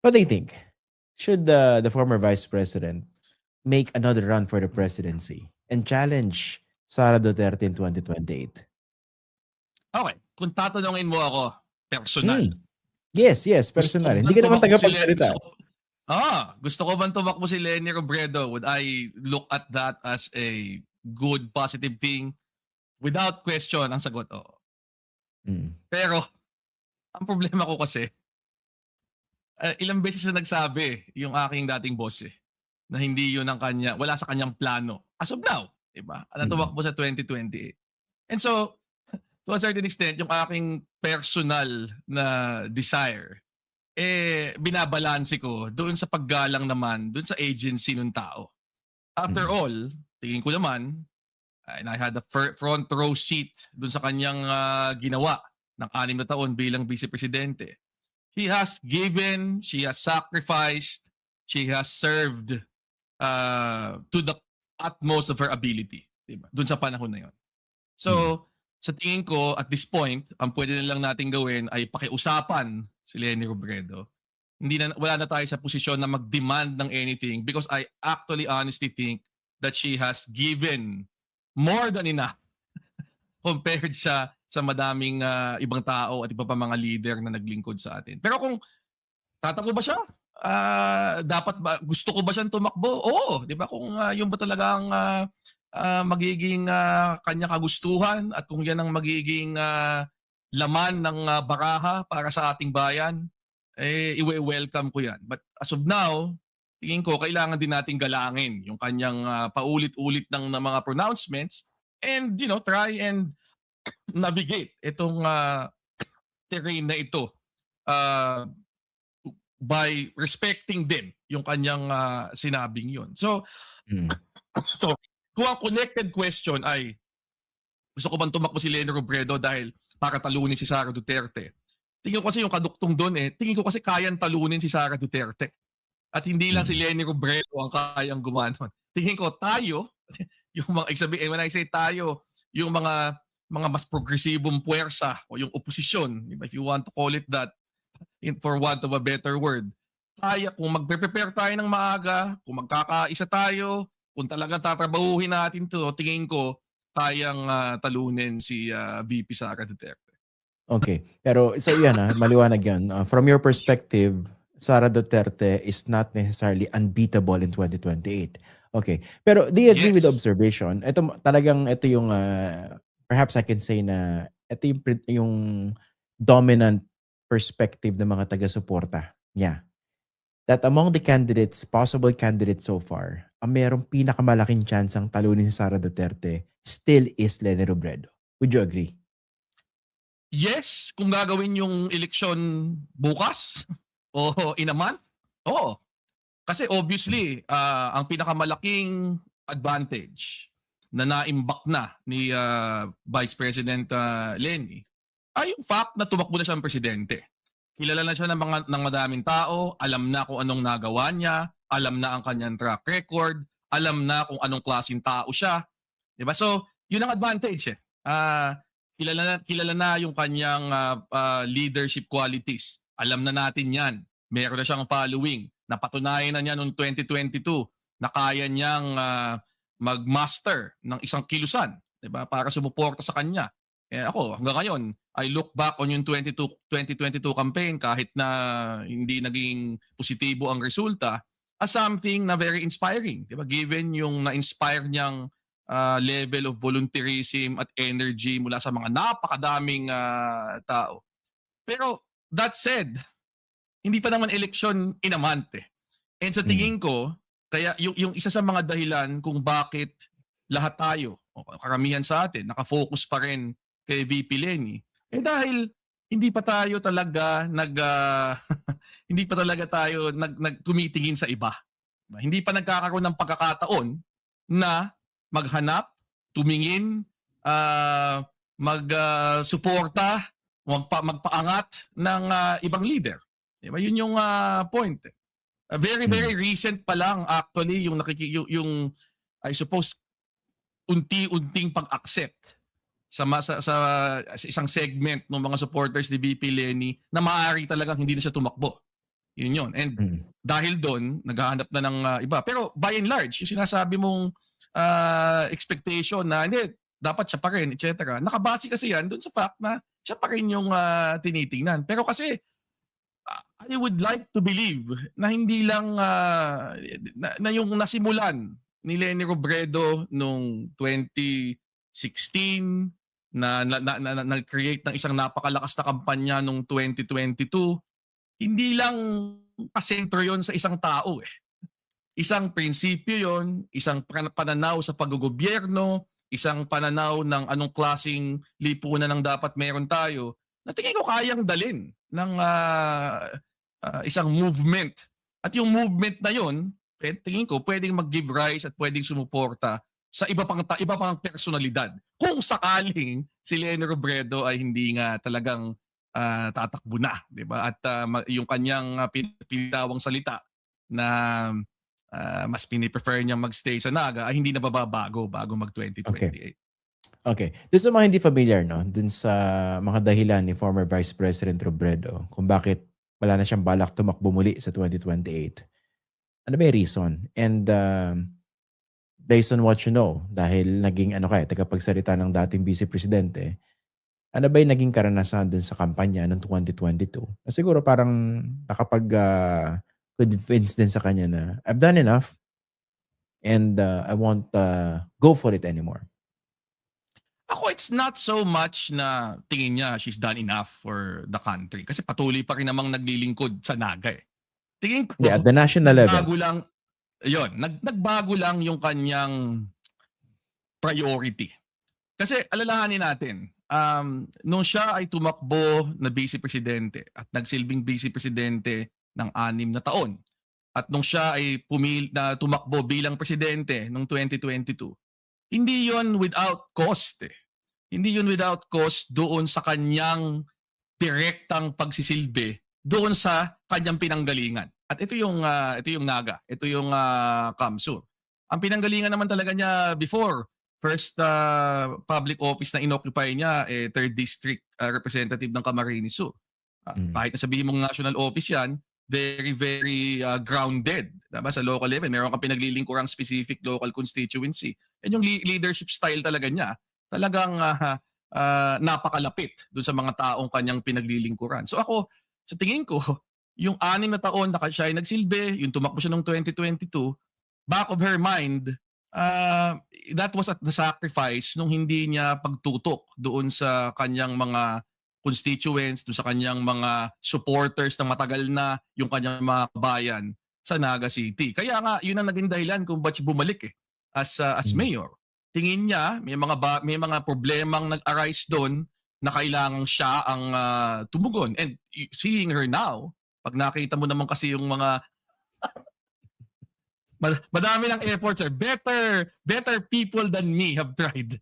What do you think? Should the former vice president make another run for the presidency and challenge Sara Duterte in 2028? Okay, kung tatanungin mo ako, personal. Hmm. Yes, Gusto ko personal. Hindi bang ka naman tumakbo si tagapagsalita. gusto ko bang tumakbo si Leni Robredo? Would I look at that as a good, positive thing? Without question, ang sagot, oo. Pero, ang problema ko kasi, ilang beses na nagsabi yung aking dating boss na hindi yun ang kanya, wala sa kanyang plano. As of now, diba? Na tumakbo sa 2028. And so, to a certain extent, yung aking personal na desire, binabalanse ko doon sa paggalang naman, doon sa agency ng tao. After all, tingin ko naman, and I had a front row seat doon sa kanyang ginawa ng 6 na taon bilang vice-presidente. She has given, she has sacrificed, she has served to the utmost of her ability. Diba? Doon sa panahon na yon. So, sa tingin ko, at this point, ang pwede na lang natin gawin ay pakiusapan si Leni Robredo. Wala na tayo sa posisyon na mag-demand ng anything because I actually honestly think that she has given more than enough compared sa madaming ibang tao at iba pa mga leader na naglingkod sa atin. Pero kung tatakbo ba siya? Dapat ba, gusto ko ba siyang tumakbo? Oo, di ba? Kung yun ba talagang magiging kanyang kagustuhan at kung yan ang magiging laman ng baraha para sa ating bayan, i-welcome ko yan. But as of now, tingin ko kailangan din nating galangin yung kanyang paulit-ulit ng mga pronouncements and try and navigate itong terrain na ito by respecting din yung kanyang sinabing yun. So kung ang connected question ay gusto ko bang tumakbo si Leni Robredo dahil para talunin si Sara Duterte? Tingin ko kasi yung kaduktong doon tingin ko kasi kayang talunin si Sara Duterte. At hindi lang si Leni Robredo ang kayang gumanon. Tingin ko tayo, yung mga when I say tayo, yung mga mas progresibong puwersa o yung oposisyon, if you want to call it that, for want of a better word, kung magpe-prepare tayo ng maaga, kung magkakaisa tayo, kung talagang tatrabahuhin natin to, tingin ko kayang talunin si VP Sara Duterte. Okay. Pero so yan maliwanag yan. From your perspective, Sara Duterte is not necessarily unbeatable in 2028. Okay. Pero do you agree with the observation? Ito yung perhaps I can say na ito yung dominant perspective ng mga taga-suporta niya. That among the possible candidates so far, ang merong pinakamalaking chance ang talunin si Sara Duterte still is Leni Robredo. Would you agree? Yes, kung gagawin yung eleksyon bukas o in a month, oo. Kasi obviously, ang pinakamalaking advantage na naimbak na ni Vice President Leni ay yung fact na tumakbo na siyang presidente. Kilala na siya ng madaming tao, alam na kung anong nagawa niya, alam na ang kanyang track record, alam na kung anong klaseng tao siya. Diba? So, yun ang advantage kilala na yung kanyang leadership qualities. Alam na natin yan. Meron na siyang following. Napatunayan na niya noong 2022 na kaya niyang mag-master ng isang kilusan, diba? Para sumuporta sa kanya. Ako, hanggang ngayon, I look back on yung 2022 campaign kahit na hindi naging positibo ang resulta as something na very inspiring. Diba? Given yung na-inspire niyang level of volunteerism at energy mula sa mga napakadaming tao. Pero that said, hindi pa naman election in a month And sa tingin ko, kaya yung isa sa mga dahilan kung bakit lahat tayo, karamihan sa atin, nakafocus pa rin kay VP Leni, dahil hindi pa tayo talaga hindi pa talaga tayo tumitingin sa iba. Hindi pa nagkakaroon ng pagkakataon na maghanap, tumingin, magsuporta, magpaangat ng ibang leader. Diba? Yun yung point. Very, very recent pa lang actually yung I suppose, unti-unting pag-accept sa isang segment ng mga supporters ni VP Leni na maaari talagang hindi na siya tumakbo. Yun. And dahil doon, naghahanap na ng iba. Pero by and large, yung sinasabi mong expectation na hindi, dapat siya pa rin, etc. Nakabase kasi yan doon sa fact na siya pa rin yung tinitingnan. Pero kasi, I would like to believe na hindi lang na yung nasimulan ni Leni Robredo nung 2016 na nag-create ng isang napakalakas na kampanya nung 2022, hindi lang pasentro yon sa isang tao eh. Isang prinsipyo yon, isang pananaw sa paggogobyerno, isang pananaw ng anong klaseng lipunan ang dapat meron tayo, na tingin ko kayang dalin ng isang movement. At yung movement na yon, tingin ko pwedeng mag-give rise at pwedeng sumuporta sa iba pang personalidad. Kung sakaling si Leni Robredo ay hindi nga talagang tatakbo na, 'di ba? At yung kanyang pinitawang salita na mas piniprefer niyang magstay sa Naga ay hindi na bago mag-2028. Okay. Dun sa mga hindi familiar, no, dun sa mga dahilan ni former Vice President Robredo kung bakit wala na siyang balak tumakbo muli sa 2028. Ano ba yung reason? And based on what you know, dahil naging tagapagsalita ng dating Vice Presidente, ano ba yung naging karanasan dun sa kampanya noong 2022? Siguro parang nakapag-convince din sa kanya na I've done enough and I won't go for it anymore. Ako, it's not so much na tingin niya she's done enough for the country. Kasi patuloy pa rin namang naglilingkod sa Naga eh. Tingin ko, at the national level. Nagbago lang yung kanyang priority. Kasi alalahanin natin, nung siya ay tumakbo na Vice Presidente at nagsilbing Vice Presidente ng 6 na taon, at nung siya ay tumakbo bilang Presidente noong 2022, hindi yon without cost eh. Hindi yon without cost doon sa kanyang direktang pagsisilbi doon sa kanyang pinanggalingan. At ito yung Naga, ito yung Kamsur. Ang pinanggalingan naman talaga niya before, first public office na inoccupy niya, 3rd District Representative ng Camarines Sur. Kahit na sabihin mong national office yan, very, very grounded. Diba? Sa local level, meron kang pinaglilingkurang specific local constituency. And yung leadership style talaga niya, talagang napakalapit doon sa mga taong kanyang pinaglilingkuran. So ako, sa tingin ko, yung 6 na taon na siya ay nagsilbi, yung tumakbo siya noong 2022, back of her mind, that was at the sacrifice nung hindi niya pagtutok doon sa kanyang mga constituents, doon sa kanyang mga supporters na matagal na yung kanyang mga kabayan sa Naga City. Kaya nga, yun ang naging dahilan kung ba't siya bumalik as mayor. Tingin niya, may mga problemang nag-arise doon na kailangan siya ang tumugon. And seeing her now, pag nakita mo naman kasi yung mga madami ng efforts, better people than me have tried.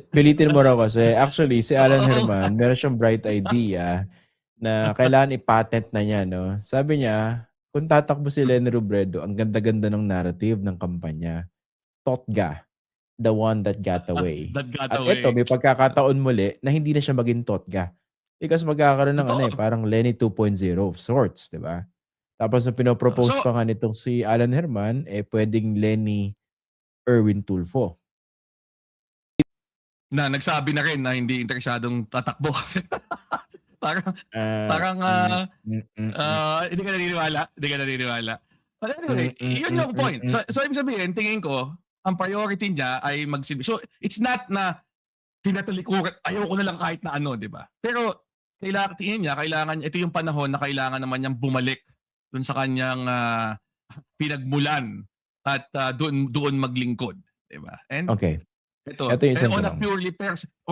Pilitin mo raw kasi actually si Alan Herman, meron siyang bright idea na kailangan i-patent na niya, no? Sabi niya, kung tatakbo si Leni Robredo, ang ganda-ganda ng narrative ng kampanya. Totga, the one that got away. At ito, may pagkakataon muli na hindi na siya maging Totga. Because magkakaroon ng parang Leni 2.0 of sorts, di ba? Tapos na pinopropose pa nga nitong si Alan Herman, pwedeng Leni Erwin Tulfo. Na nagsabi na rin na hindi interesadong tatakbo. parang hindi ka naniniwala. But anyway, yun yung point. So ibig sabihin, tingin ko, ang priority niya ay magsilbi. So it's not na tinatalikuran, ayoko na lang kahit na ano, di ba? Pero kailangan ito yung panahon na kailangan naman niyang bumalik dun sa kanyang pinagmulan at doon maglingkod, di ba? And okay. Ito on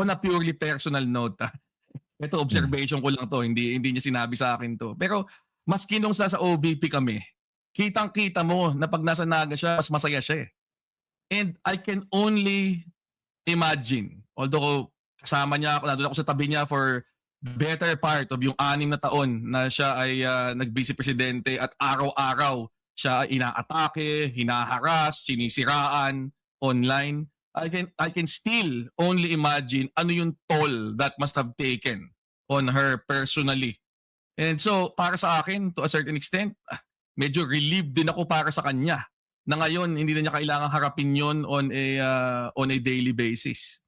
a purely personal note, ito observation ko lang to, hindi niya sinabi sa akin to. Pero maski nung sa OVP kami, kitang-kita mo na pag nasa Naga siya, mas masaya siya eh. And I can only imagine, although kasama niya ako, nandun ako sa tabi niya for the better part of yung 6 na taon na siya ay nag-vice presidente at araw-araw siya ay inaatake, hinaharas, sinisiraan online. I can still only imagine ano yung toll that must have taken on her personally And so, para sa akin, to a certain extent, medyo relieved din ako para sa kanya na ngayon hindi na niya kailangang harapin yon on a daily basis.